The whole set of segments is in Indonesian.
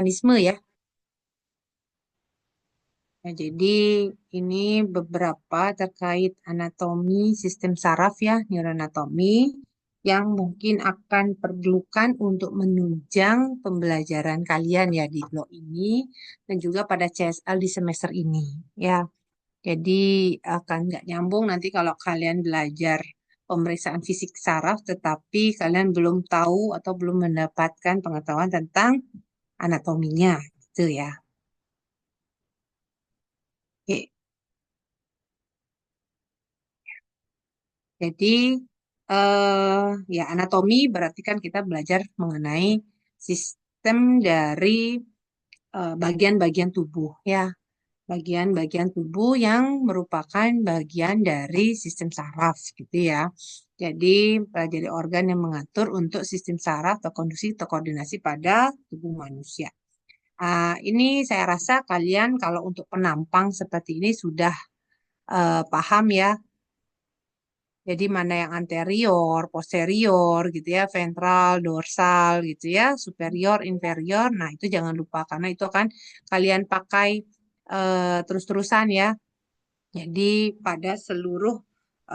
mekanisme ya. Ya, jadi ini beberapa terkait anatomi sistem saraf ya, neuroanatomi yang mungkin akan perlukan untuk menunjang pembelajaran kalian ya di blok ini dan juga pada CSL di semester ini ya. Jadi akan nggak nyambung nanti kalau kalian belajar pemeriksaan fisik saraf tetapi kalian belum tahu atau belum mendapatkan pengetahuan tentang anatominya gitu ya. Oke. Jadi ya anatomi berarti kan kita belajar mengenai sistem dari bagian-bagian tubuh ya, bagian-bagian tubuh yang merupakan bagian dari sistem saraf gitu ya. Jadi pelajari organ yang mengatur untuk sistem saraf atau konduksi atau koordinasi pada tubuh manusia. Ini saya rasa kalian kalau untuk penampang seperti ini sudah paham ya. Jadi mana yang anterior, posterior gitu ya, ventral, dorsal gitu ya, superior, inferior. Nah, itu jangan lupa karena itu akan kalian pakai terus-terusan ya. Jadi pada seluruh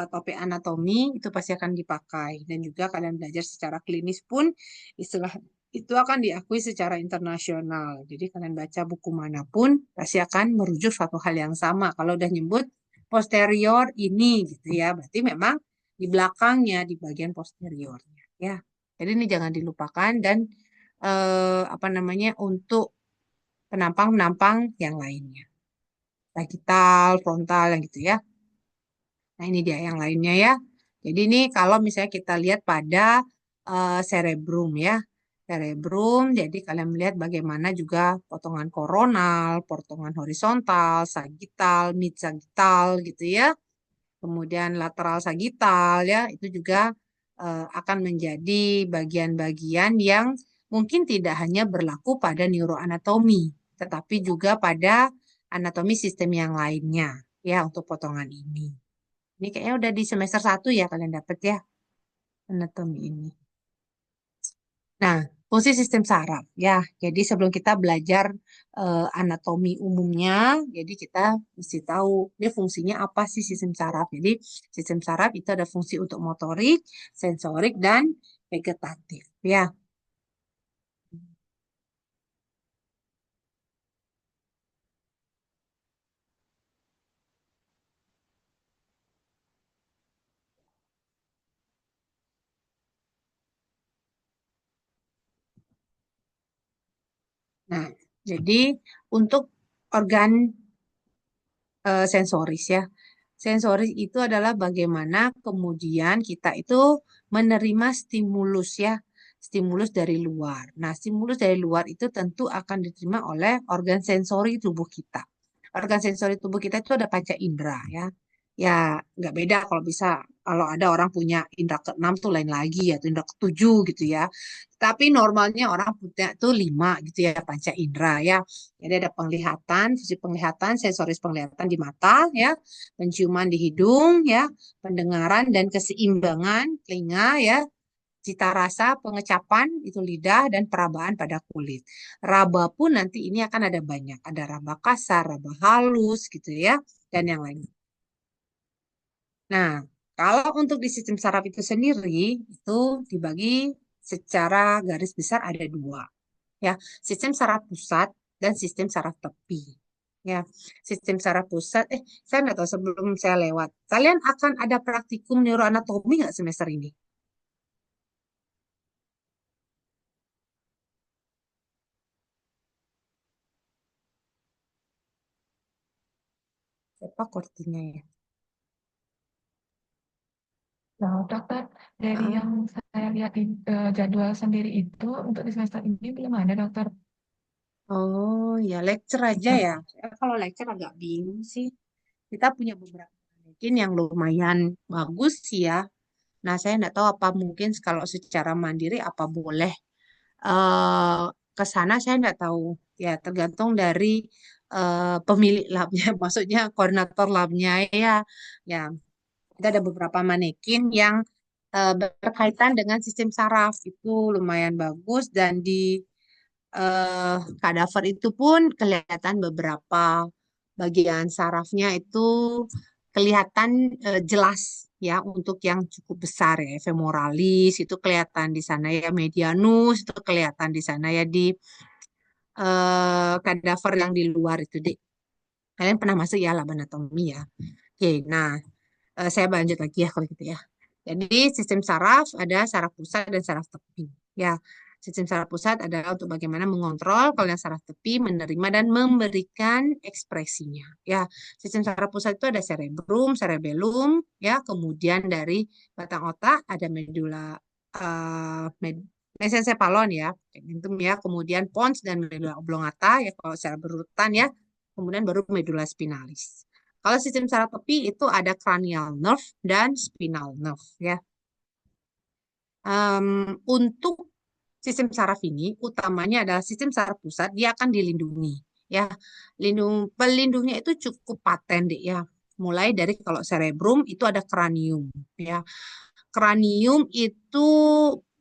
topik anatomi itu pasti akan dipakai dan juga kalian belajar secara klinis pun istilah itu akan diakui secara internasional. Jadi kalian baca buku manapun pasti akan merujuk suatu hal yang sama. Kalau udah nyebut posterior ini gitu ya, berarti memang di belakangnya di bagian posteriornya ya. Jadi ini jangan dilupakan dan apa namanya untuk penampang-penampang yang lainnya. Sagital, frontal yang gitu ya. Nah, ini dia yang lainnya ya. Jadi ini kalau misalnya kita lihat pada cerebrum ya. Cerebrum, jadi kalian melihat bagaimana juga potongan koronal, potongan horizontal, sagital, mid sagital gitu ya. Kemudian lateral sagital ya, itu juga akan menjadi bagian-bagian yang mungkin tidak hanya berlaku pada neuroanatomi, tetapi juga pada anatomi sistem yang lainnya ya untuk potongan ini. Ini kayaknya udah di semester 1 ya kalian dapet ya anatomi ini. Nah, fungsi sistem saraf ya. Jadi sebelum kita belajar anatomi umumnya, jadi kita mesti tahu ini fungsinya apa sih sistem saraf. Jadi sistem saraf itu ada fungsi untuk motorik, sensorik dan vegetatif ya. Nah, jadi untuk organ sensoris ya. Sensoris itu adalah bagaimana kemudian kita itu menerima stimulus ya, stimulus dari luar. Nah, stimulus dari luar itu tentu akan diterima oleh organ sensori tubuh kita. Organ sensori tubuh kita itu ada panca indera ya. Ya, nggak beda kalau bisa kalau ada orang punya indera keenam tuh lain lagi ya, tuh indera ketujuh gitu ya. Tapi normalnya orang punya tuh lima gitu ya panca indera ya. Jadi ada penglihatan, fungsi penglihatan, sensoris penglihatan di mata ya, penciuman di hidung ya, pendengaran dan keseimbangan telinga ya, cita rasa, pengecapan itu lidah dan perabaan pada kulit. Raba pun nanti ini akan ada banyak, ada raba kasar, raba halus gitu ya, dan yang lain. Nah, kalau untuk di sistem saraf itu sendiri itu dibagi secara garis besar ada dua ya, sistem saraf pusat dan sistem saraf tepi. Ya, sistem saraf pusat, saya nggak tahu sebelum saya lewat. Kalian akan ada praktikum neuroanatomi nggak semester ini? Siapa kortinya ya? Nah, dokter, dari Heeh. yang saya lihat di jadwal sendiri itu untuk di semester ini belum ada dokter. Oh, ya lecture aja ya. Saya kalau lecture agak bingung sih. Kita punya beberapa mungkin yang lumayan bagus sih ya. Nah, saya nggak tahu apa mungkin kalau secara mandiri apa boleh eh ke sana saya nggak tahu ya tergantung dari pemilik labnya maksudnya koordinator labnya ya ya kita ada beberapa manekin yang berkaitan dengan sistem saraf itu lumayan bagus dan di kadaver itu pun kelihatan beberapa bagian sarafnya itu kelihatan jelas ya untuk yang cukup besar ya femoralis itu kelihatan di sana ya medianus itu kelihatan di sana ya di kadaver yang di luar itu deh. Kalian pernah masuk ya lab anatomi ya. Oke, nah saya lanjut lagi ya kalau gitu ya. Jadi sistem saraf ada saraf pusat dan saraf tepi. Ya, sistem saraf pusat adalah untuk bagaimana mengontrol kalau yang saraf tepi menerima dan memberikan ekspresinya. Ya, sistem saraf pusat itu ada cerebrum, cerebellum, ya, kemudian dari batang otak ada medula mesencephalon ya, tegmentum ya, kemudian pons dan medula oblongata ya kalau secara berurutan ya, kemudian baru medula spinalis. Kalau sistem saraf tepi itu ada cranial nerve dan spinal nerve ya. Untuk sistem saraf ini utamanya adalah sistem saraf pusat dia akan dilindungi ya. Pelindungnya itu cukup paten deh ya. Mulai dari kalau cerebrum itu ada cranium ya. Kranium itu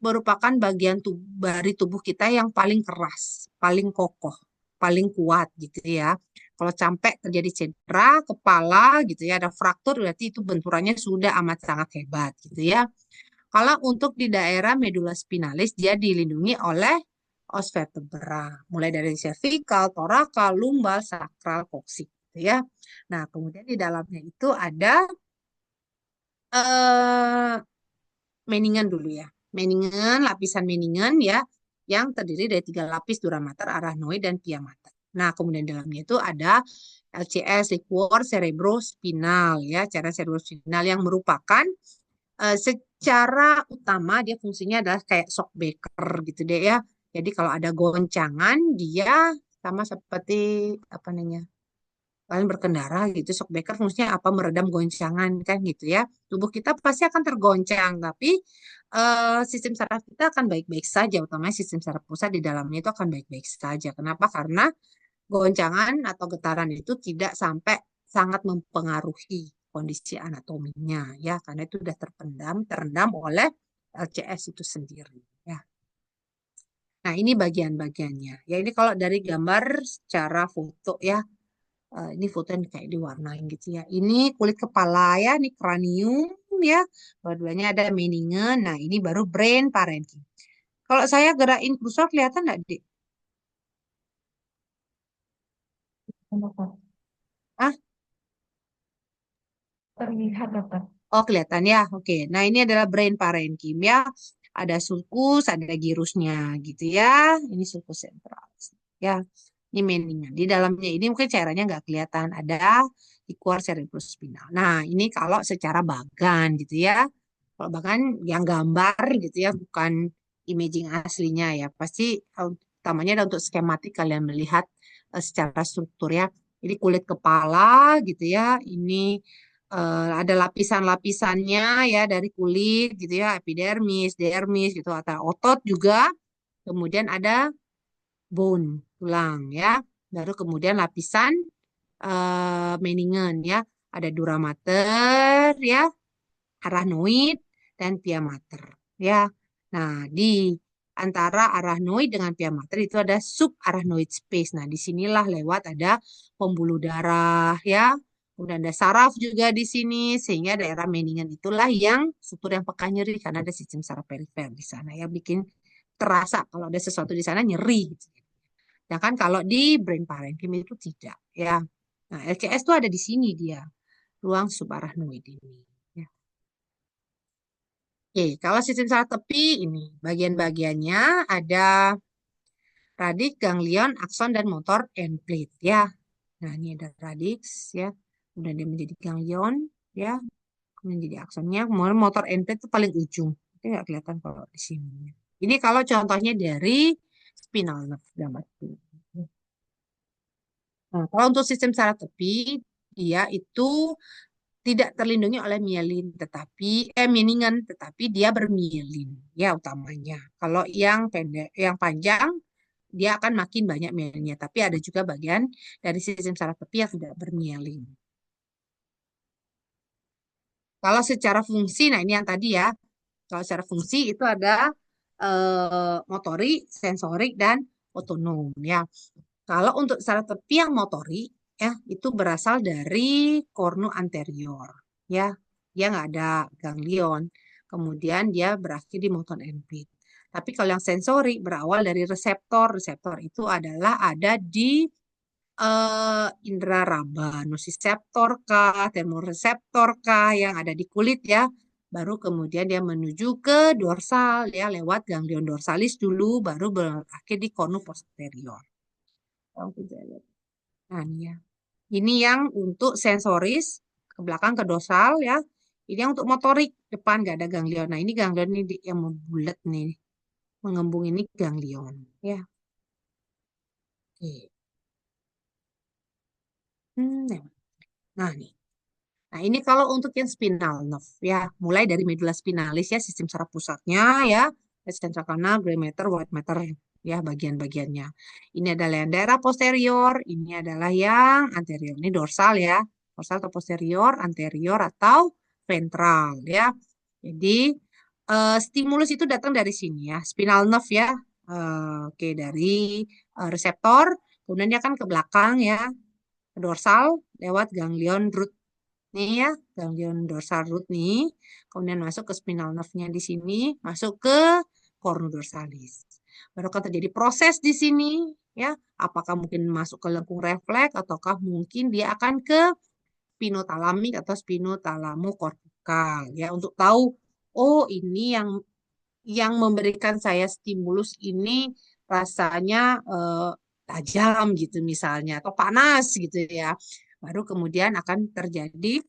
merupakan bagian dari tubuh kita yang paling keras, paling kokoh, paling kuat gitu ya. Kalau sampai terjadi cedera kepala gitu ya, ada fraktur berarti itu benturannya sudah amat sangat hebat gitu ya. Kalau untuk di daerah medula spinalis dia dilindungi oleh os vertebra, mulai dari cervical, thoracal, lumbal, sakral, koksik gitu ya. Nah, kemudian di dalamnya itu ada eh, meningen dulu ya. Meningen, lapisan meningen ya, yang terdiri dari 3 lapis dura mater, arachnoid, dan pia mater. Nah, kemudian dalamnya itu ada LCS, liquor cerebrospinal ya, cairan cerebrospinal yang merupakan secara utama dia fungsinya adalah kayak shock breaker gitu deh ya. Jadi kalau ada goncangan dia sama seperti apa namanya kalian berkendara gitu, shock breaker fungsinya apa? Meredam goncangan kan gitu ya. Tubuh kita pasti akan tergoncang, tapi sistem saraf kita akan baik-baik saja, utamanya sistem saraf pusat di dalamnya itu akan baik-baik saja. Kenapa? Karena goncangan atau getaran itu tidak sampai sangat mempengaruhi kondisi anatominya ya, karena itu sudah terendam oleh LCS itu sendiri ya. Nah, ini bagian-bagiannya. Ya, ini kalau dari gambar secara foto ya. Ini foto yang kayak diwarnain gitu ya. Ini kulit kepala ya, ini kranium ya. Dua-duanya ada meningen. Nah, ini baru brain parenchyma. Kalau saya gerakin kursor kelihatan nggak, Dik? Dokter. Ah, Terlihat, dokter. oh kelihatan ya. Oke. Nah, ini adalah brain parenchyma ya. Ada sulcus, ada girusnya gitu ya. Ini sulcus sentral. Ya, ini meningen. Di dalamnya ini mungkin cairannya nggak kelihatan. Ada liquor cerebrospinal. Nah, ini kalau secara bagan gitu ya. Kalau bahkan yang gambar gitu ya, bukan imaging aslinya ya. Pasti utamanya ada untuk skematik kalian melihat secara struktur ya. Jadi kulit kepala gitu ya. Ini ada lapisan-lapisannya ya dari kulit gitu ya, epidermis, dermis gitu, atau otot juga. Kemudian ada bone, tulang ya. Baru kemudian lapisan meningen ya. Ada dura mater ya, arachnoid, dan pia mater. Ya. Nah, di antara arachnoid dengan pia mater itu ada subarachnoid space. Nah, disinilah lewat ada pembuluh darah ya. Kemudian ada saraf juga di sini, sehingga daerah meningen itulah yang struktur yang peka nyeri karena ada sistem saraf perifer di sana ya, bikin terasa kalau ada sesuatu di sana nyeri. Ya kan kalau di brain parenchyma itu tidak ya. Nah, LCS itu ada di sini dia, ruang subarachnoid ini. Ya. Oke, kalau sistem saraf tepi ini bagian-bagiannya ada radix, ganglion, akson, dan motor end plate ya. Nah, ini ada radix ya. Kemudian dia menjadi ganglion ya. Kemudian jadi aksonnya. Kemudian motor end plate itu paling ujung. Itu nggak kelihatan kalau di sini. Ini kalau contohnya dari spinal nerve gambar. Nah, kalau untuk sistem saraf tepi, dia itu tidak terlindungi oleh mielin, meningen, tetapi dia bermielin, ya utamanya. Kalau yang pendek, yang panjang, dia akan makin banyak mielinnya. Tapi ada juga bagian dari sistem saraf tepi yang tidak bermielin. Kalau secara fungsi, nah ini yang tadi ya. Kalau secara fungsi itu ada motorik, sensorik, dan otonom ya. Kalau untuk saraf yang motorik ya itu berasal dari kornu anterior ya. Dia nggak ada ganglion. Kemudian dia berakhir di motor empit. Tapi kalau yang sensori berawal dari reseptor. Reseptor itu adalah ada di indera raba, nosiceptor kah, termoreseptor kah yang ada di kulit ya. Baru kemudian dia menuju ke dorsal ya lewat ganglion dorsalis dulu, baru berakhir di cornu posterior. Oke, nah, ini ya. Ini yang untuk sensoris ke belakang ke dorsal ya. Ini yang untuk motorik depan nggak ada ganglion. Nah ini ganglion ini yang membulat nih, mengembung ini ganglion ya. Oke. Ya. Nah nih. Nah, ini kalau untuk yang spinal nerve ya, mulai dari medula spinalis ya, sistem saraf pusatnya ya, central canal, gray matter, white matter ya, bagian-bagiannya. Ini adalah yang daerah posterior, ini adalah yang anterior. Ini dorsal ya, dorsal atau posterior, anterior atau ventral ya. Jadi stimulus itu datang dari sini ya, spinal nerve ya. Oke, dari reseptor, kemudian dia akan ke belakang ya, ke dorsal lewat ganglion root nih ya, ganglion dorsal root nih, kemudian masuk ke spinal nerve-nya di sini, masuk ke cornu dorsalis. Baru akan terjadi proses di sini, ya, apakah mungkin masuk ke lengkung refleks, ataukah mungkin dia akan ke spinotalamik atau spinotalamokortikal, ya, untuk tahu, oh ini yang memberikan saya stimulus ini rasanya tajam gitu misalnya, atau panas gitu ya. Baru kemudian akan terjadi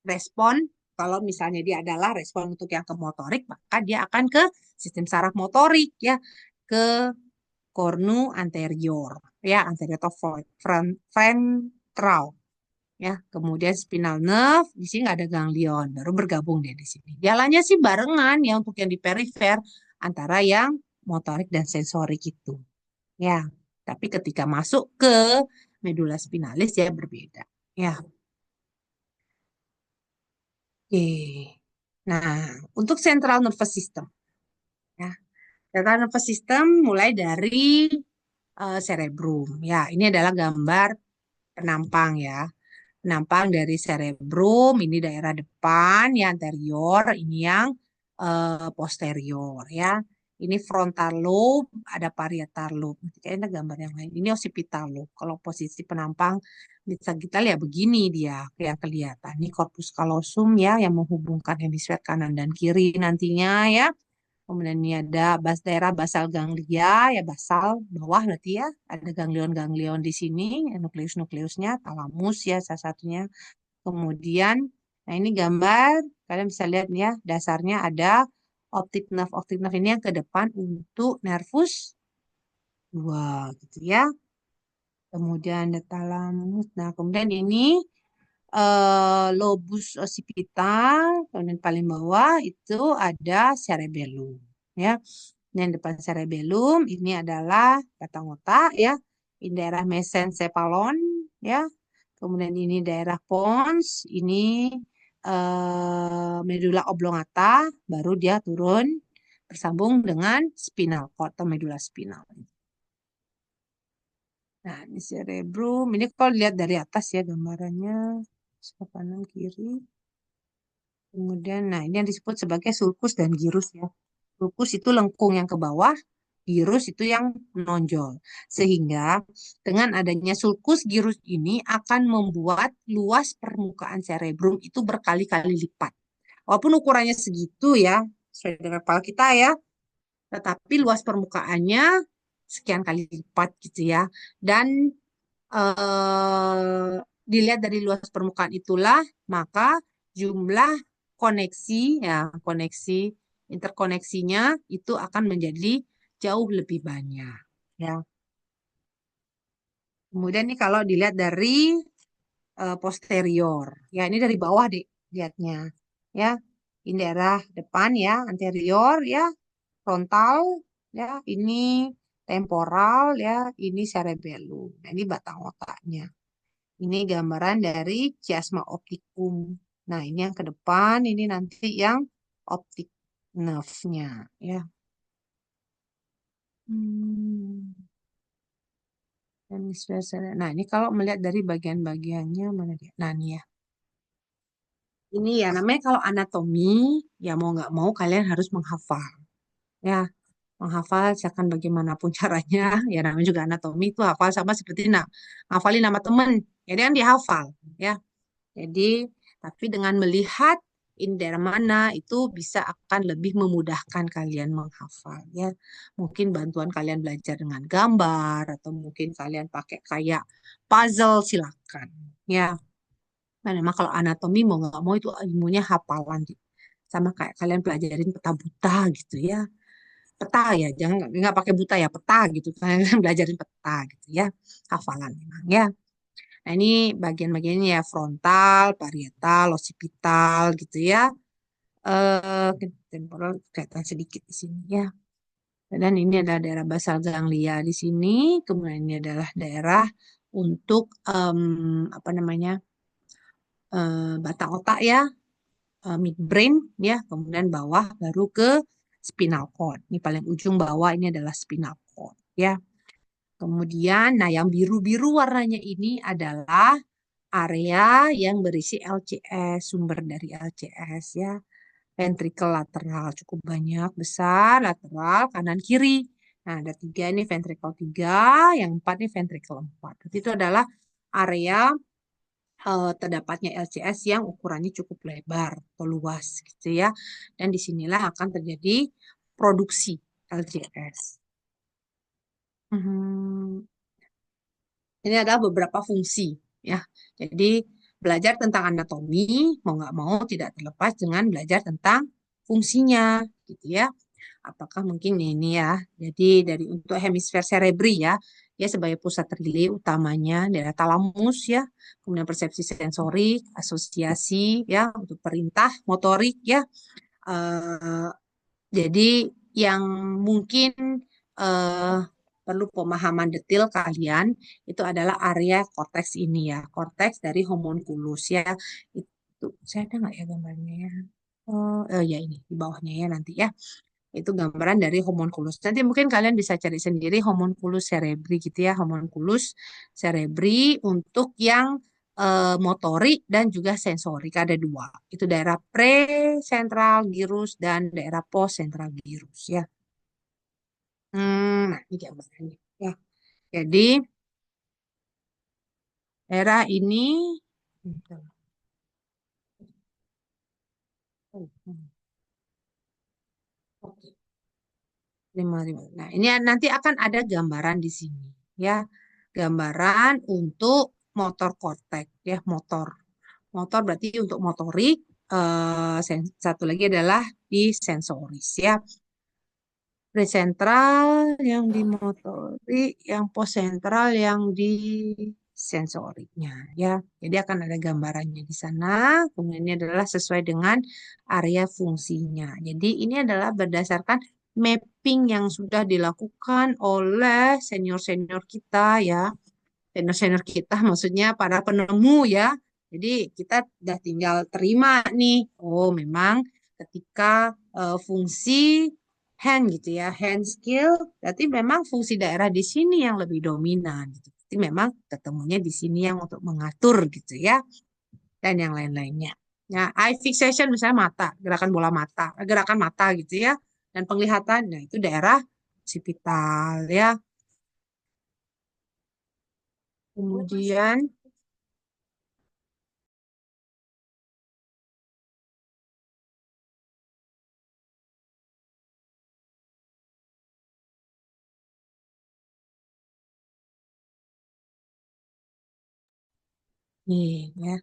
respon kalau misalnya dia adalah respon untuk yang ke motorik maka dia akan ke sistem saraf motorik ya ke cornu anterior ya anterior atau ventral ya kemudian spinal nerve di sini nggak ada ganglion baru bergabung dia di sini jalannya sih barengan ya untuk yang di perifer antara yang motorik dan sensorik itu ya tapi ketika masuk ke medula spinalis ya berbeda ya. Oke. Nah, untuk central nervous system, ya, central nervous system mulai dari cerebrum. Ya, ini adalah gambar penampang ya. Penampang dari cerebrum, ini daerah depan, ya anterior, ini yang posterior ya. Ini frontal lobe, ada parietal lobe. Kayaknya ada gambar yang lain. Ini occipital lobe. Kalau posisi penampang bisa kita lihat begini dia yang kelihatan. Ini corpus callosum ya yang menghubungkan hemisfer kanan dan kiri nantinya ya. Kemudian ini ada daerah basal ganglia ya basal bawah berarti ya. Ada ganglion-ganglion di sini, nukleus-nukleusnya, talamus ya salah satunya. Kemudian, nah ini gambar, kalian bisa lihat nih ya, dasarnya ada optic nerve. Optic nerve ini yang ke depan untuk nervus 2 gitu ya. Kemudian ada thalamus. Nah, kemudian ini lobus occipital, kemudian paling bawah itu ada cerebellum ya. Ini yang depan cerebellum ini adalah batang otak ya. Ini daerah mesencephalon ya. Kemudian ini daerah pons, ini medula oblongata, baru dia turun bersambung dengan spinal cord atau medula spinal. Nah, ini cerebrum. Ini kalau lihat dari atas ya gambarannya, sebelah kanan kiri. Kemudian, nah ini yang disebut sebagai sulcus dan gyrus ya. Sulcus itu lengkung yang ke bawah, gyrus itu yang menonjol. Sehingga dengan adanya sulcus gyrus ini akan membuat luas permukaan cerebrum itu berkali-kali lipat. Walaupun ukurannya segitu ya, sesuai dengan kepala kita ya, tetapi luas permukaannya sekian kali lipat gitu ya. Dan dilihat dari luas permukaan itulah, maka jumlah koneksi, ya koneksi interkoneksinya itu akan menjadi jauh lebih banyak. Ya. Kemudian nih kalau dilihat dari posterior, ya ini dari bawah deh lihatnya, ya ini daerah depan ya anterior ya frontal ya ini temporal ya ini cerebellum, nah, ini batang otaknya. Ini gambaran dari chiasma opticum. Nah, ini yang ke depan, ini nanti yang optic nerve-nya, ya. Hmm. Hemisfer cerebral. Nah, ini kalau melihat dari bagian-bagiannya mana dia? Nah, nih ya. Ini ya namanya kalau anatomi, ya mau nggak mau kalian harus menghafal. Ya, menghafal seakan bagaimanapun caranya. Ya namanya juga anatomi itu hafal sama seperti ngafalin nama temen. Jadi kan dihafal. Ya, jadi tapi dengan melihat ini daerah mana itu bisa akan lebih memudahkan kalian menghafal. Ya, mungkin bantuan kalian belajar dengan gambar atau mungkin kalian pakai kayak puzzle silakan. Ya. Nah, memang kalau anatomi mau nggak mau itu ilmunya hafalan gitu. Sama kayak kalian pelajarin peta buta gitu ya. Peta ya, jangan nggak pakai buta ya, peta gitu. Kalian belajarin peta gitu ya. Hafalan memang ya. Nah, ini bagian-bagiannya ya frontal, parietal, occipital gitu ya. Temporal kelihatan sedikit di sini ya. Dan ini adalah daerah basal ganglia di sini. Kemudian ini adalah daerah untuk apa namanya batang otak ya, midbrain ya, kemudian bawah baru ke spinal cord. Ini paling ujung bawah ini adalah spinal cord ya. Kemudian, nah yang biru-biru warnanya ini adalah area yang berisi LCS, sumber dari LCS ya. Ventricle lateral cukup banyak, besar, lateral, kanan, kiri. Nah, ada tiga ini ventricle tiga, yang empat ini ventricle empat. Jadi itu adalah area terdapatnya LCS yang ukurannya cukup lebar atau luas gitu ya. Dan disinilah akan terjadi produksi LCS. Hmm, Ini adalah beberapa fungsi ya. Jadi belajar tentang anatomi mau nggak mau tidak terlepas dengan belajar tentang fungsinya gitu ya. Apakah mungkin ini ya. Jadi dari untuk hemisfer cerebri ya, ya sebagai pusat relay utamanya daerah talamus ya, kemudian persepsi sensorik, asosiasi ya untuk perintah motorik ya. Eh, jadi yang mungkin eh, perlu pemahaman detail kalian itu adalah area korteks ini ya, korteks dari homunculus ya. Itu saya ada nggak ya gambarnya ya? Ya ini di bawahnya ya nanti ya. Itu gambaran dari homunculus. Nanti mungkin kalian bisa cari sendiri homunculus cerebri gitu ya, homunculus cerebri untuk yang motorik dan juga sensorik ada dua. Itu daerah presentral gyrus dan daerah postsentral gyrus ya. Nah, ini gambarannya ya. Jadi daerah ini Oke. Lima. Nah, ini nanti akan ada gambaran di sini ya. Gambaran untuk motor korteks ya, motor. Motor berarti untuk motorik, satu lagi adalah di sensoris ya. Presentral yang di motorik, yang posentral yang di sensoriknya ya. Jadi akan ada gambarannya di sana. Kemudian ini adalah sesuai dengan area fungsinya. Jadi ini adalah berdasarkan mapping yang sudah dilakukan oleh senior-senior kita ya. Senior-senior kita maksudnya para penemu ya. Jadi kita udah tinggal terima nih. Oh, memang ketika fungsi hand gitu ya, hand skill, berarti memang fungsi daerah di sini yang lebih dominan gitu. Jadi memang ketemunya di sini yang untuk mengatur gitu ya, dan yang lain-lainnya. Nah, eye fixation misalnya mata, gerakan bola mata, gerakan mata gitu ya, dan penglihatan, nah itu daerah occipital ya. Kemudian, nih ya.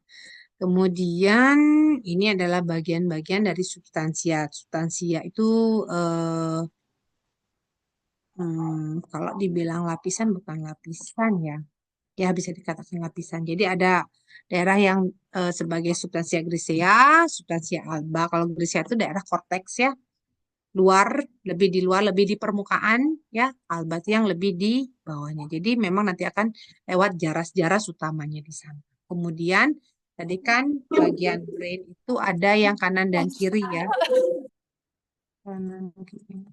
Kemudian ini adalah bagian-bagian dari substansia. Substansia itu eh, kalau dibilang lapisan bukan lapisan ya. Ya bisa dikatakan lapisan. Jadi ada daerah yang sebagai substansia grisea, substansia alba. Kalau grisea itu daerah korteks ya, luar, lebih di luar, lebih di permukaan ya. Alba itu yang lebih di bawahnya. Jadi memang nanti akan lewat jaras-jaras utamanya di sana. Kemudian tadi kan bagian brain itu ada yang kanan dan kiri ya. Kanan kiri.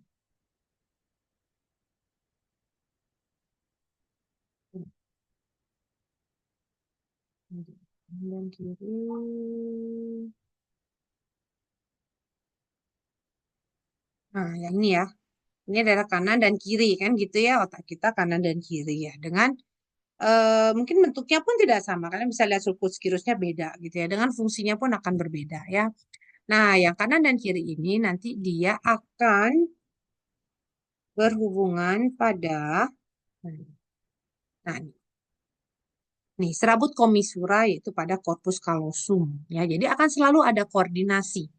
Dan kiri. Nah, yang ini ya. Ini adalah kanan dan kiri kan gitu ya, otak kita kanan dan kiri ya. Dengan mungkin bentuknya pun tidak sama. Kalian bisa lihat sulcus gyrusnya beda gitu ya. Dengan fungsinya pun akan berbeda ya. Nah, yang kanan dan kiri ini nanti dia akan berhubungan pada nah nih serabut komisura yaitu pada corpus callosum ya. Jadi akan selalu ada koordinasi.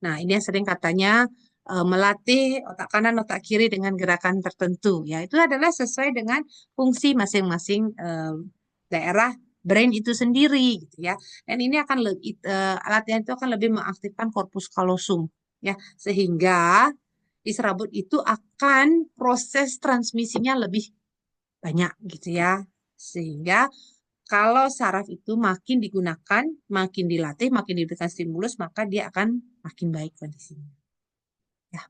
Nah, ini yang sering katanya melatih otak kanan, otak kiri dengan gerakan tertentu. Ya, itu adalah sesuai dengan fungsi masing-masing daerah brain itu sendiri, gitu ya. Dan ini akan latihan itu akan lebih mengaktifkan korpus kalosum, ya, sehingga di serabut itu akan proses transmisinya lebih banyak, gitu ya. Sehingga kalau saraf itu makin digunakan, makin dilatih, makin diberikan stimulus, maka dia akan makin baik kondisinya. Ya.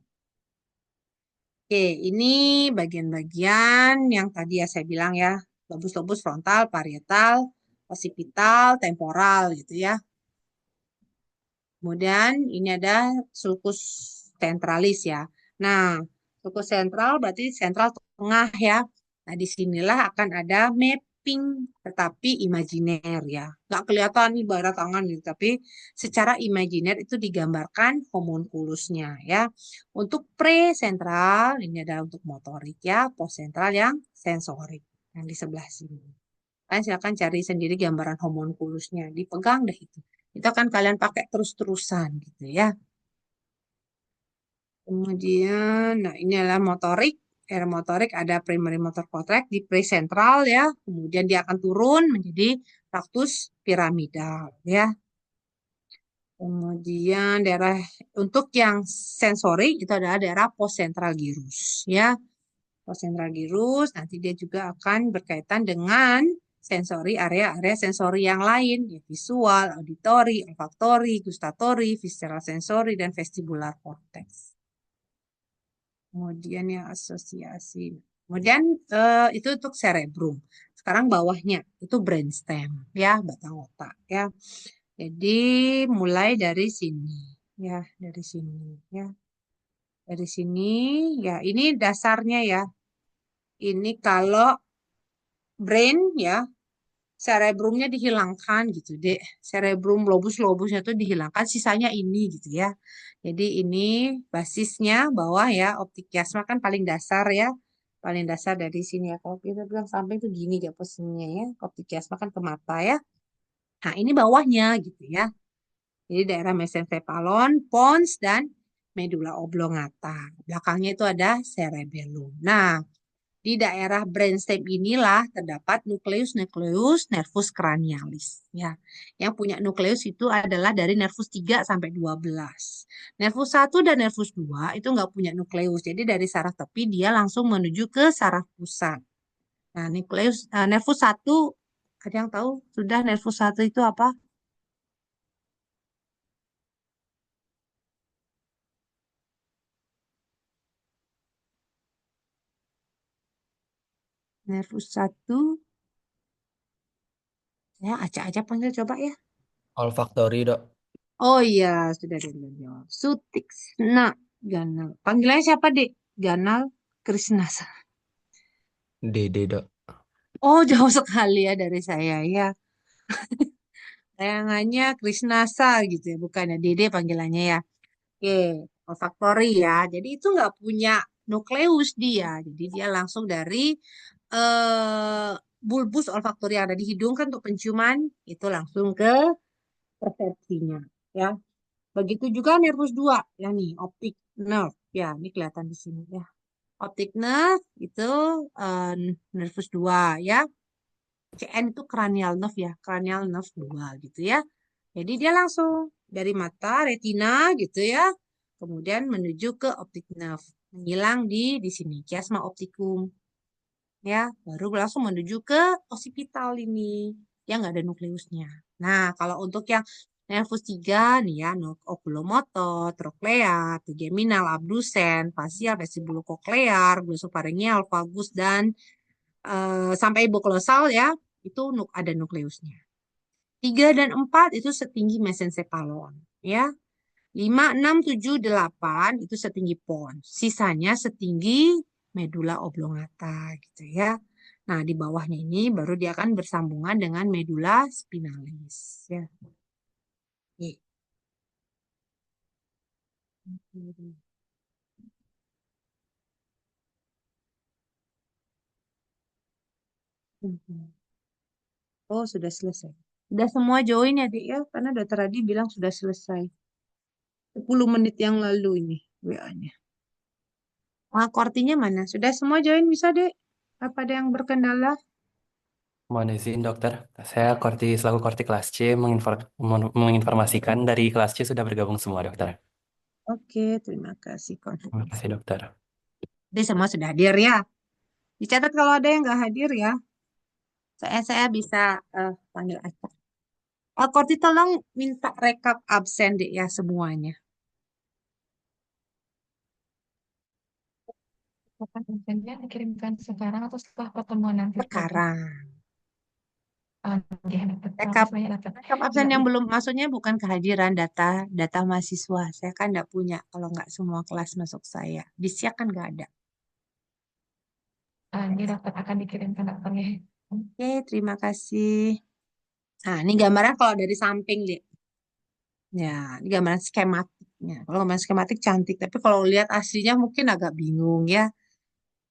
Oke, ini bagian-bagian yang tadi ya saya bilang ya, lobus-lobus frontal, parietal, occipital, temporal gitu ya. Kemudian ini ada sulcus centralis ya. Nah, sulcus sentral berarti sentral tengah ya. Nah, disinilah akan ada mapping, tetapi imajiner ya. Nggak kelihatan nih bara tangan gitu, tapi secara imajiner itu digambarkan homunculusnya ya. Untuk presentral, ini adalah untuk motorik ya. Postsentral yang sensorik, yang di sebelah sini. Kalian silakan cari sendiri gambaran homunculusnya. Dipegang deh itu. Itu akan kalian pakai terus-terusan gitu ya. Kemudian, nah ini adalah motorik. Era motorik ada primary motor cortex di presentral ya. Kemudian dia akan turun menjadi tractus piramidal ya. Kemudian daerah untuk yang sensori itu adalah daerah postcentral gyrus ya. Postcentral gyrus nanti dia juga akan berkaitan dengan sensori area-area sensori yang lain, ya, visual, auditory, olfaktori, gustatori, visceral sensori, dan vestibular cortex. Kemudian yang asosiasi. Kemudian itu untuk cerebrum. Sekarang bawahnya itu brainstem, ya, batang otak, ya. Jadi mulai dari sini, ya, dari sini, ya, dari sini, ya. Ini dasarnya ya. Ini kalau brain ya cerebrumnya dihilangkan gitu deh. Cerebrum lobus-lobusnya tuh dihilangkan, sisanya ini gitu ya. Jadi ini basisnya bawah ya, optik kiasma kan paling dasar ya. Paling dasar dari sini ya. Kalau kita bilang samping tuh gini ya posisinya ya. Optik kiasma kan ke mata ya. Nah, ini bawahnya gitu ya. Jadi daerah mesencephalon, pons dan medulla oblongata. Belakangnya itu ada cerebellum. Nah, di daerah brainstem inilah terdapat nukleus nervus cranialis. Ya, yang punya nukleus itu adalah dari nervus 3 sampai 12. Nervus 1 dan nervus 2 itu nggak punya nukleus. Jadi dari saraf tepi dia langsung menuju ke saraf pusat. Nah, nervus 1 ada yang tahu sudah nervus 1 itu apa? Nervus 1 ya acak-acak panggil coba ya. Olfaktori, Dok. Oh iya, sudah ada yang jawab. Sutiksna Ganal. Panggilannya siapa, Dek? Ganal Krisnasa. Dede, Dok. Oh, jauh sekali ya dari saya ya. Tayangannya Krisnasa gitu ya, bukan ya. Dede panggilannya ya. Oke, olfaktori ya. Jadi itu nggak punya nukleus dia. Jadi dia langsung dari eh, bulbus olfaktori yang ada di hidung kan untuk penciuman, itu langsung ke persepsinya. Ya. Begitu juga nervus 2 ya nih, optic nerve. Ya, ini kelihatan di sini ya. Optic nerve itu eh, nervus 2 ya. CN itu cranial nerve ya, cranial nerve 2 gitu ya. Jadi dia langsung dari mata retina gitu ya. Kemudian menuju ke optic nerve. Menghilang di sini chiasma opticum ya, baru langsung menuju ke occipital ini yang nggak ada nukleusnya. Nah, kalau untuk yang nervus 3 nih ya, oculomotor, trochlea, trigeminal, abdusen, facial, vestibulococlear, glossopharyngeal, vagus dan sampai hipoglosal ya, itu ada nukleusnya. 3 dan 4 itu setinggi mesencephalon. Ya. 5, 6, 7, 8 itu setinggi pons. Sisanya setinggi medula oblongata gitu ya. Nah, di bawahnya ini baru dia akan bersambungan dengan medula spinalis ya. Oke. Oh, sudah selesai. Sudah semua join ya, Dik ya? Karena Dokter Adi bilang sudah selesai. 10 menit yang lalu ini WA-nya. Ah, kortinya mana? Sudah semua join bisa, Dek? Apa ada yang berkendala? Mohon izin dokter, saya selaku Korti kelas C menginformasikan dari kelas C sudah bergabung semua dokter. Oke, terima kasih Terima kasih konfirmasi. dokter. Jadi semua sudah hadir ya. Dicatat kalau ada yang nggak hadir ya. Saya bisa panggil acak. Korti tolong minta rekap absen deh ya semuanya. Kapan absennya dikirimkan sekarang atau setelah pertemuan nanti dokter? Sekarang. Oke, dokter. Terima Rekap kasih banyak dokter. rekap Juga absen yang belum, maksudnya bukan kehadiran data data mahasiswa. Saya kan nggak punya kalau nggak semua kelas masuk saya. Di Siak kan nggak ada. ini dokter akan dikirimkan dokternya. Oke, terima kasih. Nah, ini gambaran kalau dari samping, Dek. Ya, ini gambaran skematiknya. Kalau gambaran skematik cantik, tapi kalau lihat aslinya mungkin agak bingung ya.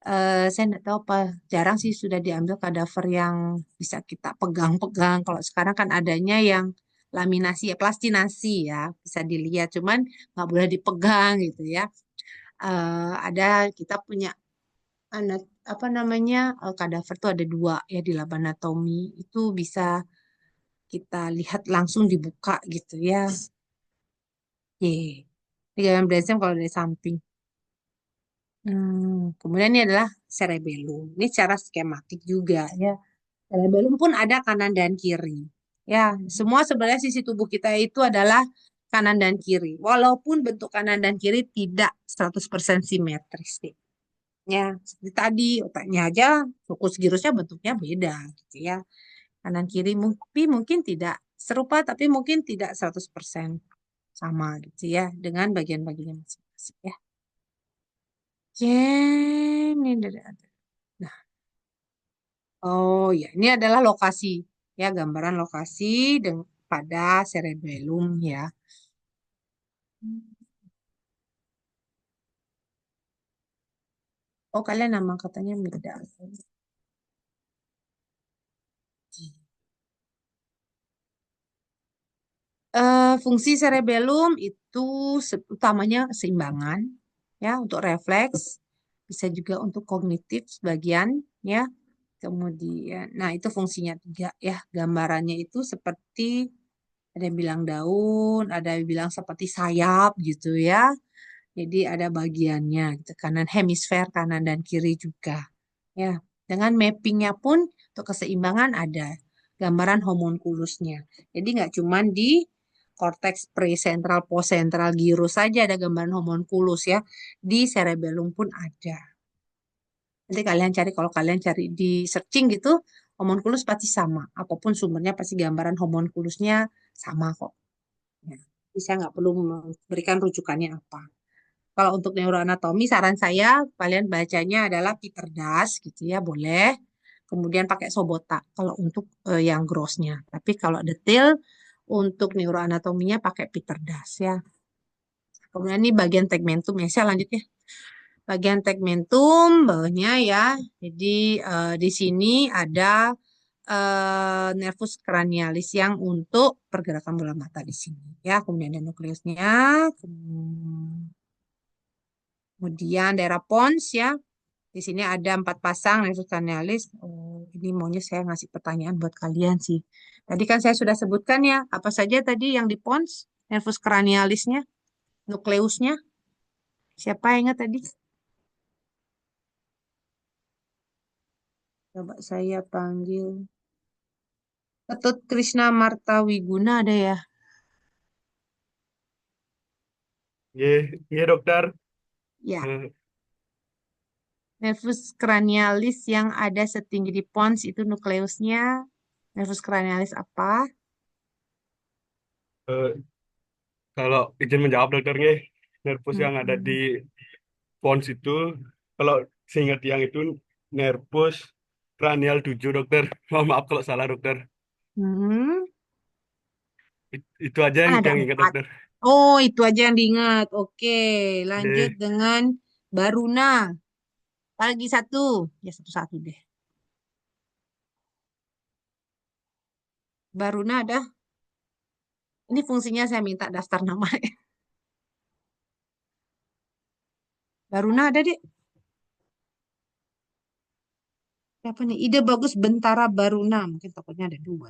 Saya nggak tahu apa, jarang sih sudah diambil kadaver yang bisa kita pegang-pegang. Kalau sekarang kan adanya yang laminasi ya, plastinasi ya, bisa dilihat. Cuman nggak boleh dipegang gitu ya. Ada kita punya anak apa namanya kadaver tuh ada dua ya di lab anatomi itu bisa kita lihat langsung dibuka gitu ya. Ye, 13 jam kalau dari samping. Kemudian ini adalah cerebellum. Ini secara skematik juga ya. Cerebellum pun ada kanan dan kiri. Ya, semua sebenarnya sisi tubuh kita itu adalah kanan dan kiri. Walaupun bentuk kanan dan kiri tidak 100% simetris. Nih. Ya, seperti tadi otaknya aja, fokus girusnya bentuknya beda gitu ya. Kanan kiri mungkin tidak serupa tapi mungkin tidak 100% sama gitu ya dengan bagian-bagian masing-masing ya. Oke, ini dari nah, oh ya, ini adalah lokasi ya, gambaran lokasi pada cerebellum ya. Oh, kalian nama katanya beda. Fungsi cerebellum itu utamanya keseimbangan ya untuk refleks, bisa juga untuk kognitif sebagian ya. Kemudian, nah itu fungsinya tiga ya. Gambarannya itu seperti ada yang bilang daun, ada yang bilang seperti sayap gitu ya. Jadi ada bagiannya gitu, kanan hemisfer kanan dan kiri juga. Ya, dengan mappingnya pun untuk keseimbangan ada gambaran homunculusnya. Jadi nggak cuma di korteks presentral, posentral, gyrus saja ada gambaran homunculus ya. Di cerebellum pun ada. Nanti kalian cari, kalau kalian cari di searching gitu, homunculus pasti sama. Apapun sumbernya pasti gambaran homunculusnya sama kok. Ya. Jadi saya nggak perlu memberikan rujukannya apa. Kalau untuk neuroanatomi, saran saya kalian bacanya adalah Peter Das gitu ya, boleh. Kemudian pakai Sobota kalau untuk yang grossnya. Tapi kalau detail untuk neuroanatominya pakai Peter Das ya. Kemudian ini bagian tegmentum ya. Saya lanjut ya. Bagian tegmentum bawahnya ya. Jadi di sini ada nervus cranialis yang untuk pergerakan bola mata di sini ya. Kemudian ada nukleusnya. Kemudian daerah pons ya. Di sini ada 4 pasang nervus cranialis. Oh, ini maunya saya ngasih pertanyaan buat kalian sih. Tadi kan saya sudah sebutkan ya, apa saja tadi yang di pons, nervus cranialisnya, nukleusnya. Siapa yang ingat tadi? Coba saya panggil. Ketut Krishna Marta Wiguna ada ya? Iya, iya dokter. Ya, Eh, nervus cranialis yang ada setinggi di pons itu nukleusnya. Nervus cranialis apa? Eh, Kalau izin menjawab dokternya, nervus yang ada di Mm-mm. pons itu, kalau seingat yang itu nervus cranial 7 dokter. Mohon maaf kalau salah dokter. Hmm, Itu aja kan ada yang ingat 4. dokter. Oh, itu aja yang diingat. Oke, lanjut Oke. dengan Baruna. Lagi satu. Ya, satu-satu deh. Baruna ada. Ini fungsinya saya minta daftar nama. Baruna ada, Dek. Siapa nih? Ide bagus Bentara Baruna. Mungkin takutnya ada 2.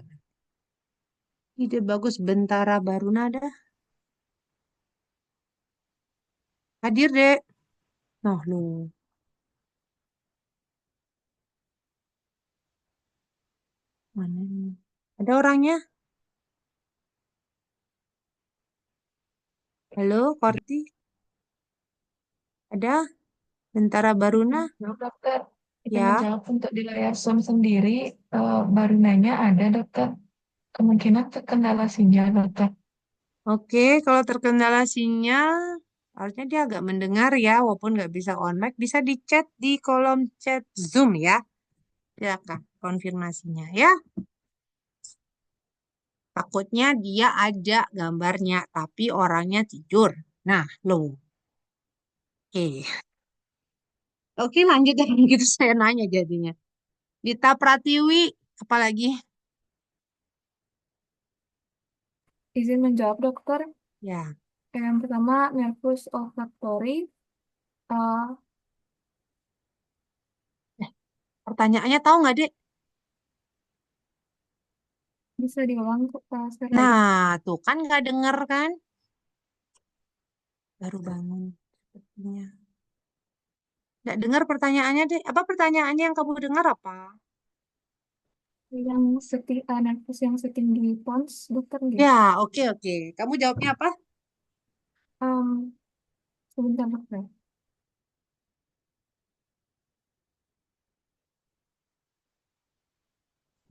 Ide bagus Bentara Baruna ada. Hadir, Dek. Noh, lu. Mana ini? Ada orangnya? Halo, Korti? Ada? Bentara Baruna? Jawab dokter. Izin Ya. menjawab untuk di layar Zoom sendiri, baru nanya ada dokter. Kemungkinan terkendala sinyal dokter. Oke, kalau terkendala sinyal, harusnya dia agak mendengar ya, walaupun nggak bisa on mic, bisa di chat di kolom chat Zoom ya. Silakan konfirmasinya ya. Takutnya dia ada gambarnya, tapi orangnya tidur. Nah, lo. Oke. Oke, lanjut ya. Gitu saya nanya jadinya. Dita Pratiwi, apalagi? Izin menjawab dokter. Ya, Yang pertama nervus olfactory. eh, pertanyaannya tahu nggak, Dek? Bisa diulang sekali lagi. Nah, tuh kan nggak denger kan? Baru bangun sepertinya. Nggak dengar pertanyaannya, Dek. Apa pertanyaannya yang kamu dengar apa? Yang nervus yang setinggi pons dokter nggih. Ya, oke, oke. Kamu jawabnya apa? Em, Sebentar dokter.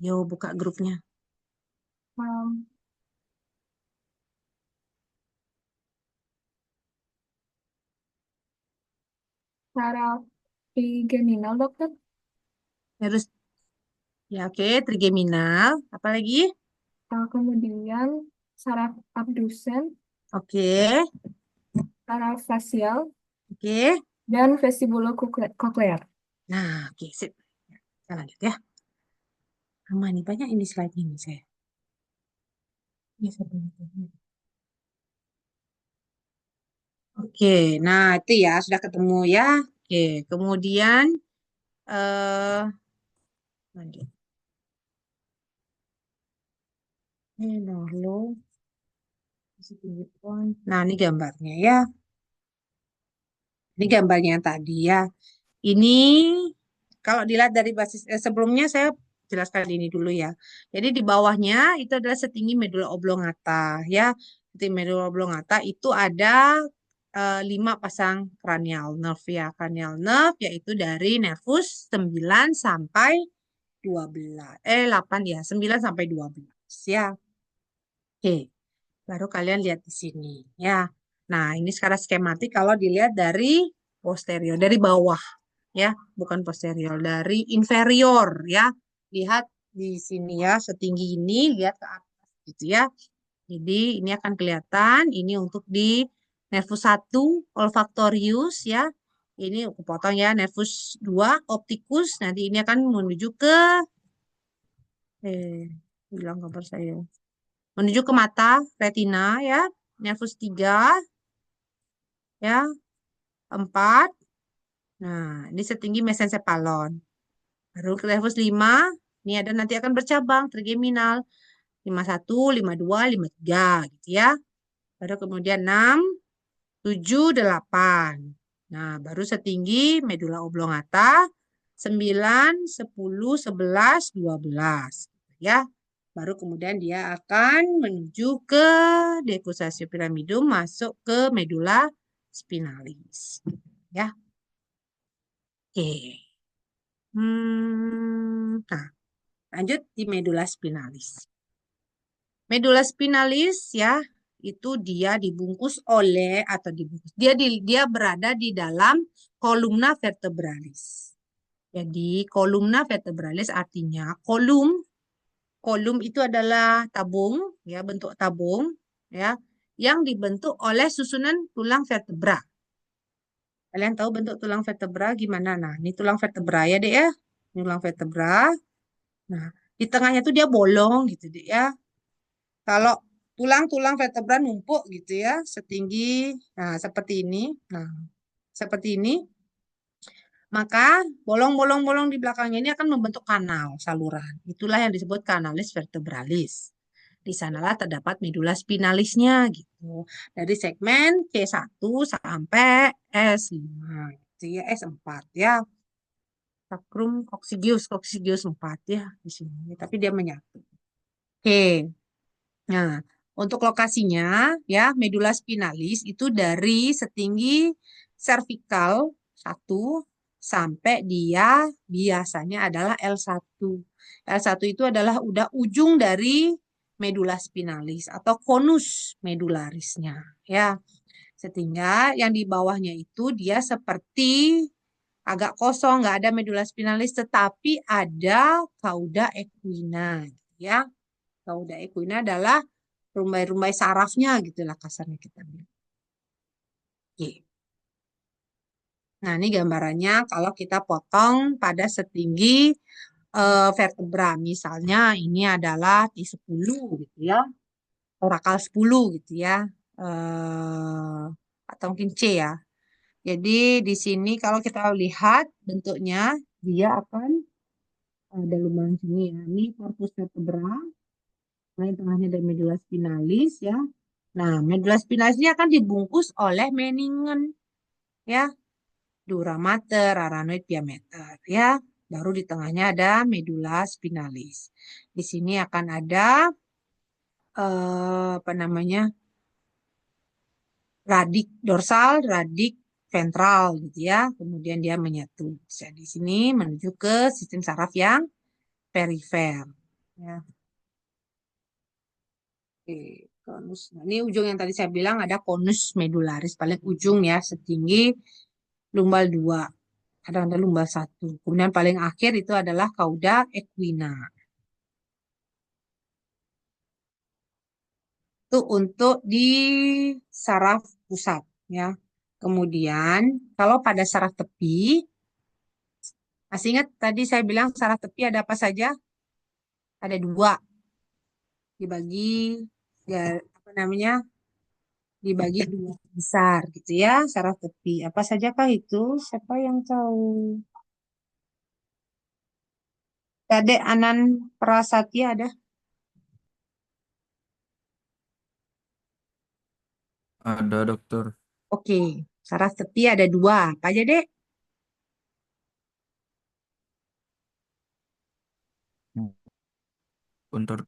Yo, buka grupnya. Em, Saraf trigeminal dokter. Harus, ya oke, trigeminal. Apalagi? Kemudian saraf abdusen, Oke, saraf facial, oke. dan cochlear. Nah, oke, sip. Kita lanjut ya. Aman nih, banyak ini slide ini saya. Ini saya banyak. Oke, nah itu ya sudah ketemu ya. Oke, kemudian lanjut. Ini dulu. Nah, ini gambarnya ya. Ini gambarnya yang tadi ya. Ini kalau dilihat dari basis sebelumnya saya jelaskan ini dulu ya. Jadi di bawahnya itu adalah setinggi medula oblongata ya. Setinggi medula oblongata itu ada 5 pasang cranial nerve ya. Cranial nerve yaitu dari nervus 9 sampai 12. 8 ya, 9 sampai 12 ya. Oke, baru kalian lihat di sini ya. Nah, ini sekarang skematik kalau dilihat dari posterior, dari bawah ya, bukan posterior, dari inferior ya. Lihat di sini ya, setinggi ini lihat ke atas gitu ya. Jadi ini akan kelihatan ini untuk di nervus 1 olfactorius ya. Ini aku potong ya, nervus 2 opticus. Nanti ini akan menuju ke bilang kabar saya. Menuju ke mata, retina ya. Nervus 3 ya, 4. Nah, ini setinggi mesencephalon. Baru ke nervus 5, ini ada nanti akan bercabang, trigeminal. 51, 52, 53 gitu ya. Baru kemudian 6, 7, 8. Nah, baru setinggi medula oblongata 9, 10, 11, 12 ya. Baru kemudian dia akan menuju ke decussatio pyramidum masuk ke medula spinalis. Ya. Oke. Nah, lanjut di medula spinalis. Medula spinalis ya, itu dia dibungkus oleh atau dibungkus. Dia berada di dalam kolumna vertebralis. Jadi kolumna vertebralis artinya kolum itu adalah tabung ya, bentuk tabung ya yang dibentuk oleh susunan tulang vertebra. Kalian tahu bentuk tulang vertebra gimana? Nah, ini tulang vertebra ya, Dek ya. Ini tulang vertebra. Nah, di tengahnya tuh dia bolong gitu, Dek ya. Kalau tulang-tulang vertebra numpuk gitu ya, setinggi nah seperti ini. Nah, seperti ini, maka bolong-bolong-bolong di belakangnya ini akan membentuk kanal saluran. Itulah yang disebut kanalis vertebralis. Di sanalah terdapat medula spinalisnya gitu. Dari segmen C1 sampai S5 gitu ya, S4 ya. Sacrum coccygeus 4 ya di sini, tapi dia menyatu. Oke. Nah, untuk lokasinya ya medula spinalis itu dari setinggi cervical 1 sampai dia biasanya adalah L1. L1 itu adalah udah ujung dari medula spinalis atau konus medularisnya ya. Sehingga yang di bawahnya itu dia seperti agak kosong, nggak ada medula spinalis, tetapi ada cauda equina ya. Cauda equina adalah rumbai-rumbai sarafnya gitulah kasarnya kita bilang. Oke. Nah, ini gambarannya kalau kita potong pada setinggi vertebra. Misalnya ini adalah T10 gitu ya. Torakal 10 gitu ya. Atau mungkin C ya. Jadi di sini kalau kita lihat bentuknya dia akan ada lubang sini ya. Ini korpus vertebra. Nah, di tengahnya ada medula spinalis ya. Nah, medula spinalis ini akan dibungkus oleh meningen ya, dura mater, arachnoid diameter ya. Baru di tengahnya ada medula spinalis. Di sini akan ada apa namanya? Radik dorsal, radik ventral gitu ya. Kemudian dia menyatu. Bisa di sini menuju ke sistem saraf yang perifer ya. Oke, konus. Nah, ini ujung yang tadi saya bilang ada konus medularis paling ujung ya, setinggi lumbal 2. Kadang ada lumbal 1. Kemudian paling akhir itu adalah cauda equina. Itu untuk di saraf pusat ya. Kemudian kalau pada saraf tepi, masih ingat tadi saya bilang saraf tepi ada apa saja? Ada 2. Dibagi ya, apa namanya? Dibagi 2 besar gitu ya, saraf tepi. Apa saja kah itu? Siapa yang tahu? Adek Anan Prasatya ada? Ada dokter. Oke, saraf tepi ada 2. Apa aja, Dek? Bentar.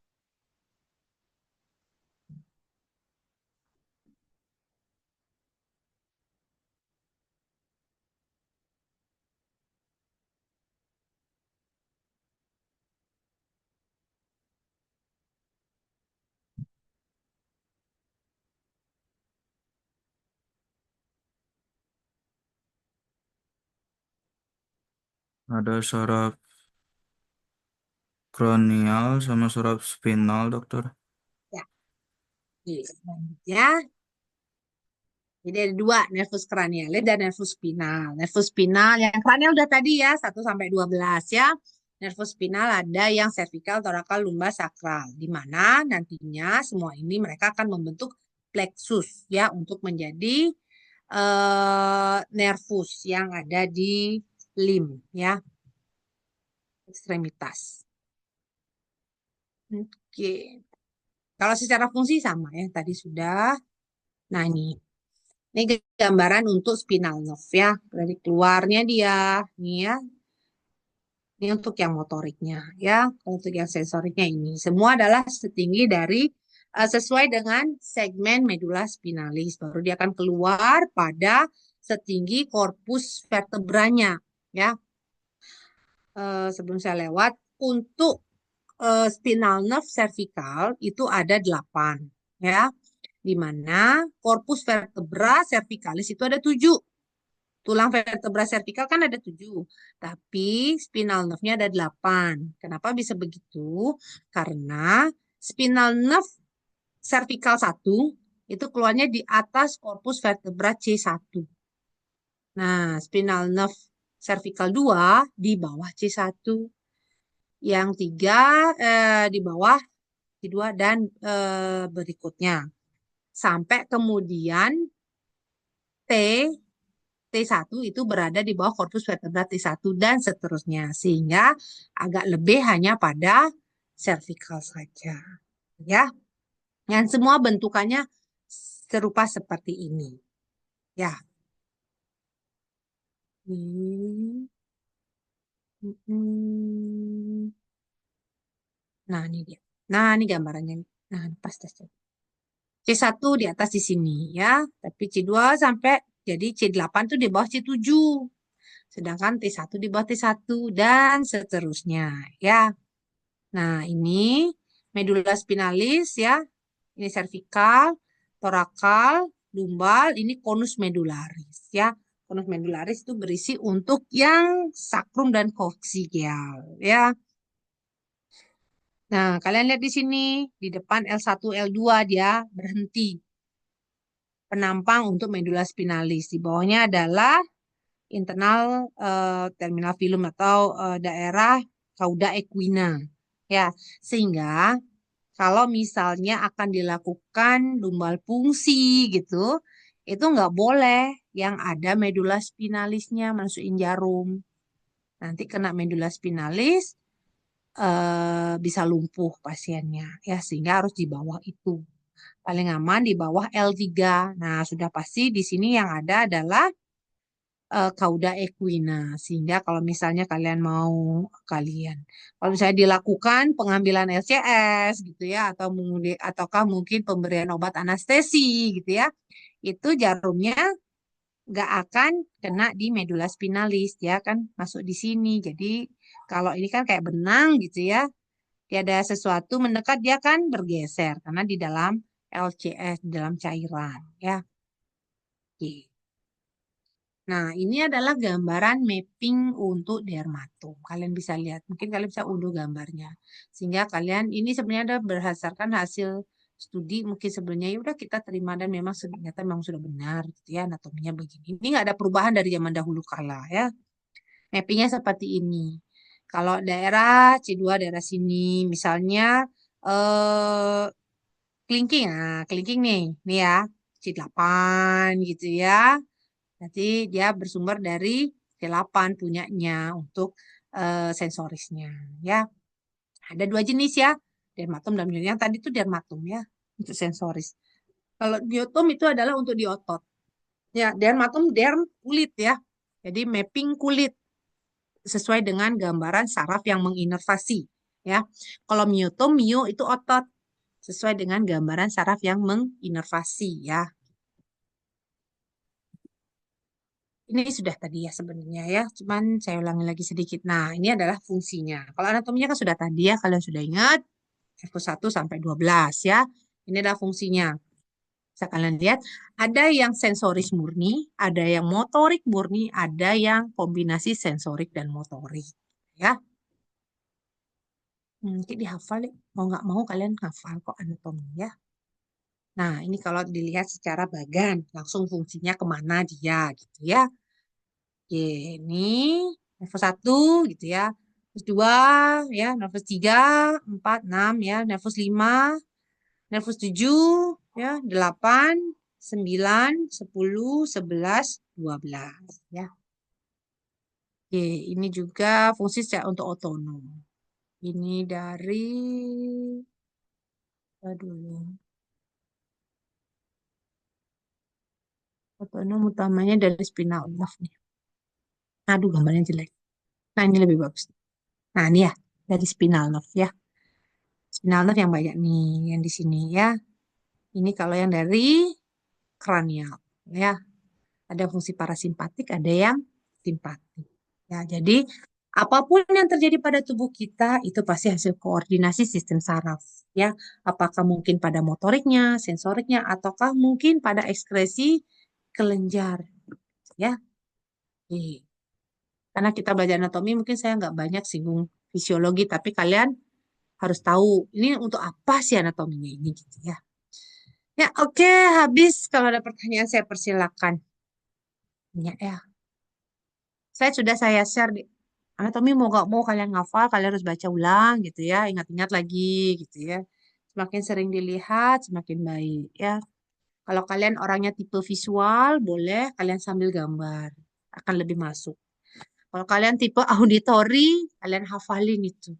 Ada saraf kranial sama saraf spinal dokter. Ya, oke. Selanjutnya, jadi ada 2, nervus cranialis dan nervus spinal. Nervus spinal yang kranial udah tadi ya, 1 sampai 12 ya. Nervus spinal ada yang cervical, thoracal, lumbar, sakral. Di mana nantinya semua ini mereka akan membentuk plexus ya untuk menjadi nervus yang ada di limb ya, ekstremitas. Oke. Kalau secara fungsi sama ya, tadi sudah. Nah, ini gambaran untuk spinal nerve ya. Dari keluarnya dia, nih ya. Ini untuk yang motoriknya ya. Untuk yang sensoriknya ini. Semua adalah setinggi dari sesuai dengan segmen medula spinalis. Baru dia akan keluar pada setinggi korpus vertebranya ya. Sebelum saya lewat, untuk spinal nerve cervical itu ada 8 ya. di mana korpus vertebra cervicalis itu ada 7. Tulang vertebra cervical kan ada 7, tapi spinal nerve-nya ada 8. Kenapa bisa begitu? Karena spinal nerve cervical 1 itu keluarnya di atas korpus vertebra C1. Nah, spinal nerve cervical 2 di bawah C1. Yang 3 di bawah C2 dan berikutnya. Sampai kemudian T1 itu berada di bawah korpus vertebra T1 dan seterusnya. Sehingga agak lebih hanya pada cervical saja. Ya. Yang semua bentukannya serupa seperti ini. Ya. Nah, ini dia. Nah, ini gambarannya. Nah, pas tes. C1 di atas di sini ya, tapi C2 sampai jadi C8 tuh di bawah C7. Sedangkan T1 di bawah T1 dan seterusnya ya. Nah, ini medula spinalis ya. Ini cervical, torakal, lumbal, ini konus medularis ya. Konus medularis itu berisi untuk yang sakrum dan koksigeal ya. Nah, kalian lihat di sini, di depan L1, L2 dia berhenti. Penampang untuk medula spinalis. Di bawahnya adalah internal terminal filum atau daerah cauda equina. Ya, sehingga kalau misalnya akan dilakukan lumbal fungsi gitu, itu nggak boleh yang ada medula spinalisnya masukin jarum. Nanti kena medula spinalis, bisa lumpuh pasiennya ya, sehingga harus di bawah itu. Paling aman di bawah L3. Nah, sudah pasti di sini yang ada adalah cauda equina. Sehingga kalau misalnya kalau misalnya dilakukan pengambilan LCS gitu ya, ataukah mungkin pemberian obat anestesi gitu ya, itu jarumnya nggak akan kena di medula spinalis, dia kan masuk di sini. Jadi kalau ini kan kayak benang gitu ya, dia ada sesuatu mendekat dia kan bergeser karena di dalam LCS, di dalam cairan ya. Oke. Nah, ini adalah gambaran mapping untuk dermatom. Kalian bisa lihat, mungkin kalian bisa unduh gambarnya. Sehingga kalian, ini sebenarnya ada berdasarkan hasil studi, mungkin sebenarnya ya udah kita terima dan memang ternyata memang sudah benar gitu ya, anatominya begini. Ini nggak ada perubahan dari zaman dahulu kala ya. Mappingnya seperti ini. Kalau daerah C2 daerah sini, misalnya kelingking, nah kelingking nih ya, C8 gitu ya. Nanti dia bersumber dari C8 punyanya untuk sensorisnya ya. Ada 2 jenis ya, dermatom dan myotom. Yang tadi itu dermatom ya, untuk sensoris. Kalau myotom itu adalah untuk di otot. Ya, dermatom derm kulit ya. Jadi mapping kulit sesuai dengan gambaran saraf yang menginervasi ya. Kalau myotom, myo itu otot sesuai dengan gambaran saraf yang menginervasi ya. Ini sudah tadi ya sebenarnya ya, cuman saya ulangi lagi sedikit. Nah, ini adalah fungsinya. Kalau anatominya kan sudah tadi ya, kalian sudah ingat. F1 sampai 12 ya. Ini adalah fungsinya. Bisa kalian lihat, ada yang sensoris murni, ada yang motorik murni, ada yang kombinasi sensorik dan motorik. Ya. Mungkin dihafal, mau nggak mau kalian hafal kok anatomi ya. Nah, ini kalau dilihat secara bagan, langsung fungsinya kemana dia gitu ya. Oke, ini nervus 1 gitu ya. Nervus 2 ya, nervus 3, 4, 6 ya, nervus 5, nervus 7 ya, 8, 9, 10, 11, 12 ya. Oke, ini juga fungsi secara untuk otonom. Ini dari apa dulu? Otonom utamanya dari spinal nerve nih. Aduh, gambarnya jelek. Nah, ini lebih bagus. Nah, ini ya, dari spinal nerve ya. Spinal nerve yang banyak nih, yang di sini ya. Ini kalau yang dari kranial ya. Ada fungsi parasimpatik, ada yang simpatik. Ya, jadi Apapun yang terjadi pada tubuh kita itu pasti hasil koordinasi sistem saraf, ya. Apakah mungkin pada motoriknya, sensoriknya, ataukah mungkin pada ekskresi kelenjar, ya. Nih, karena kita belajar anatomi, mungkin saya nggak banyak singgung fisiologi, tapi kalian harus tahu ini untuk apa sih anatominya ini, gitu ya. Ya, oke, habis. Kalau ada pertanyaan, saya persilakan. Ya. Saya share di anatomi, mau gak mau kalian ngafal, kalian harus baca ulang gitu ya, ingat-ingat lagi gitu ya. Semakin sering dilihat, semakin baik ya. Kalau kalian orangnya tipe visual, boleh kalian sambil gambar, akan lebih masuk. Kalau kalian tipe auditory, kalian hafalin itu.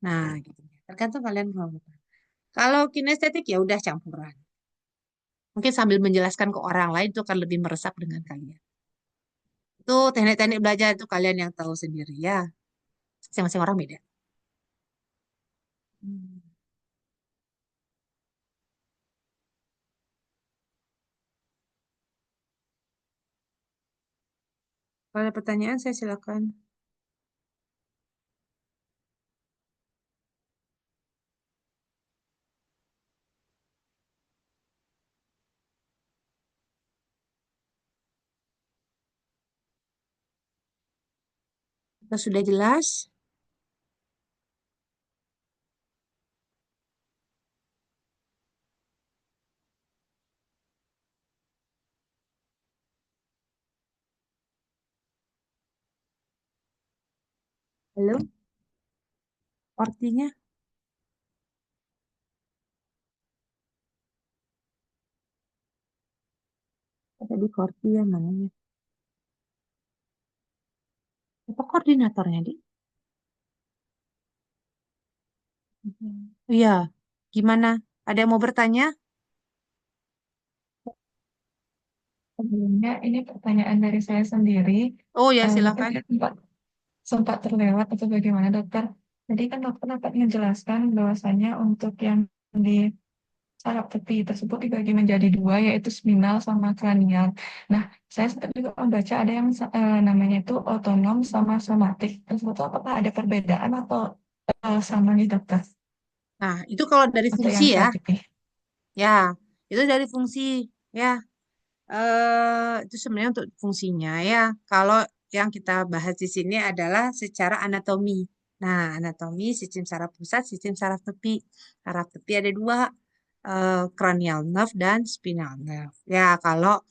Nah, gitu. Tergantung kalian mau apa. Kalau kinestetik ya udah campuran. Mungkin sambil menjelaskan ke orang lain itu akan lebih meresap dengan kalian. Itu teknik-teknik belajar itu kalian yang tahu sendiri ya. Masing-masing orang beda. Hmm. Kalau ada pertanyaan, saya silakan. Kalau sudah jelas, halo, artinya ada di korti ya namanya. Apa koordinatornya, Di? Iya, gimana? Ada yang mau bertanya? Sebelumnya ini pertanyaan dari saya sendiri, Oh ya, mungkin silakan. saya sempat terlewat atau bagaimana dokter. Jadi kan dokter dapat menjelaskan bahwasanya untuk yang di saraf tepi tersebut dibagi menjadi dua, yaitu spinal sama kranial. Nah, saya sempat juga membaca ada yang namanya itu otonom sama somatik. Tersebut apakah ada perbedaan atau sama nih dokter? Nah, itu kalau dari Untuk fungsi yang ya. tadi. Ya, itu dari fungsi ya. Itu sebenarnya untuk fungsinya ya. Kalau yang kita bahas di sini adalah secara anatomi. Nah, anatomi sistem saraf pusat, sistem saraf tepi. Saraf tepi ada dua, cranial nerve dan spinal nerve. Ya, kalau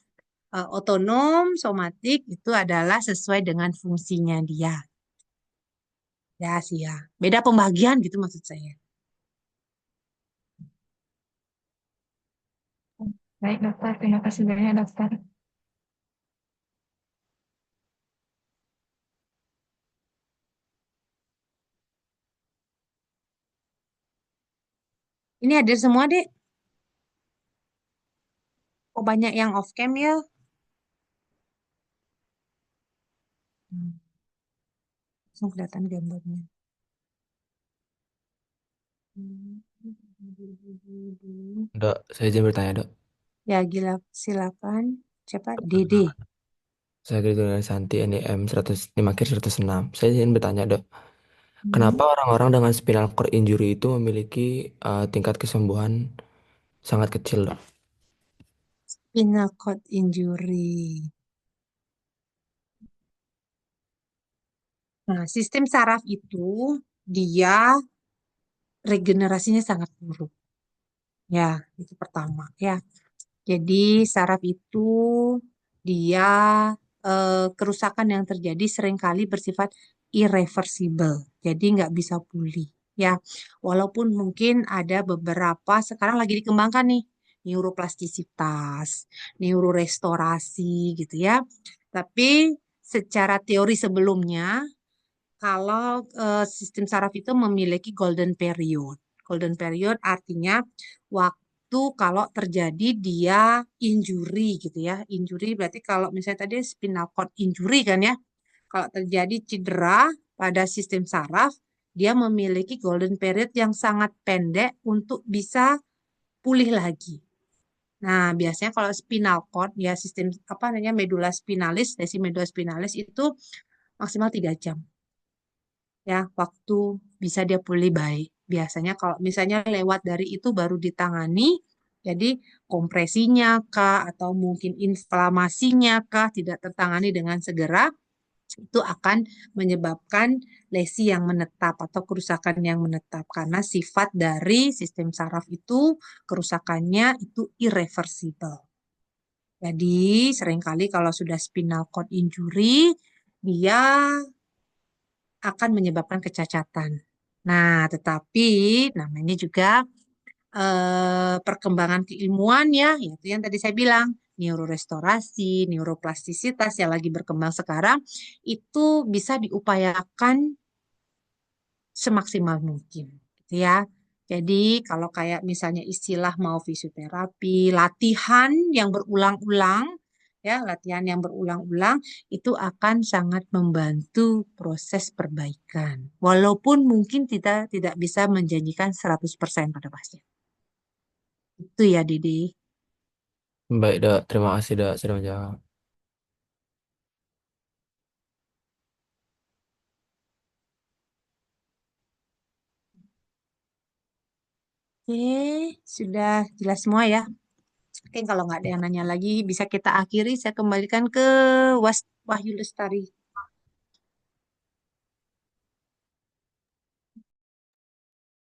otonom, somatik itu adalah sesuai dengan fungsinya dia. Ya sih ya. Beda pembagian gitu maksud saya. Baik dokter, terima kasih banyak dokter. Ini hadir semua, Dek. Oh, banyak yang off cam ya. Langsung kelihatan gambarnya. Dok, saya izin bertanya, Dok. Ya, gila, silakan. Siapa? Dede. Perkenalkan, saya Gregory Santi, NIM 105-106. Saya izin bertanya, Dok. Hmm. Kenapa orang-orang dengan spinal cord injury itu memiliki tingkat kesembuhan sangat kecil, Dok? Spinal cord injury. Nah, sistem saraf itu dia regenerasinya sangat buruk. Ya, itu pertama. Ya, jadi saraf itu dia kerusakan yang terjadi seringkali bersifat irreversible. Jadi nggak bisa pulih. Ya, walaupun mungkin ada beberapa sekarang lagi dikembangkan nih neuroplastisitas, neurorestorasi gitu ya. Tapi secara teori sebelumnya kalau sistem saraf itu memiliki golden period. Golden period artinya waktu kalau terjadi dia injury gitu ya. Injury berarti kalau misalnya tadi spinal cord injury kan ya. Kalau terjadi cedera pada sistem saraf, dia memiliki golden period yang sangat pendek untuk bisa pulih lagi. Nah, biasanya kalau spinal cord ya sistem apa namanya medula spinalis, lesi medula spinalis itu maksimal 3 jam. ya, waktu bisa dia pulih baik. Biasanya kalau misalnya lewat dari itu baru ditangani, jadi kompresinya kah atau mungkin inflamasinya kah tidak tertangani dengan segera, itu akan menyebabkan lesi yang menetap atau kerusakan yang menetap karena sifat dari sistem saraf itu kerusakannya itu irreversible. Jadi seringkali kalau sudah spinal cord injury dia akan menyebabkan kecacatan. Nah, tetapi namanya juga perkembangan keilmuan ya, yaitu yang tadi saya bilang, neurorestorasi, neuroplastisitas yang lagi berkembang sekarang, itu bisa diupayakan semaksimal mungkin, gitu ya. Jadi kalau kayak misalnya istilah mau fisioterapi, latihan yang berulang-ulang, ya, latihan yang berulang-ulang itu akan sangat membantu proses perbaikan. Walaupun mungkin kita tidak bisa menjanjikan 100% pada pasien. Itu ya, Didi. Baik, Dok. Terima kasih, Dok, sudah menjawab. Oke, sudah jelas semua ya. Oke, kalau nggak ada yang nanya lagi, bisa kita akhiri. Saya kembalikan ke Wahyu Lestari.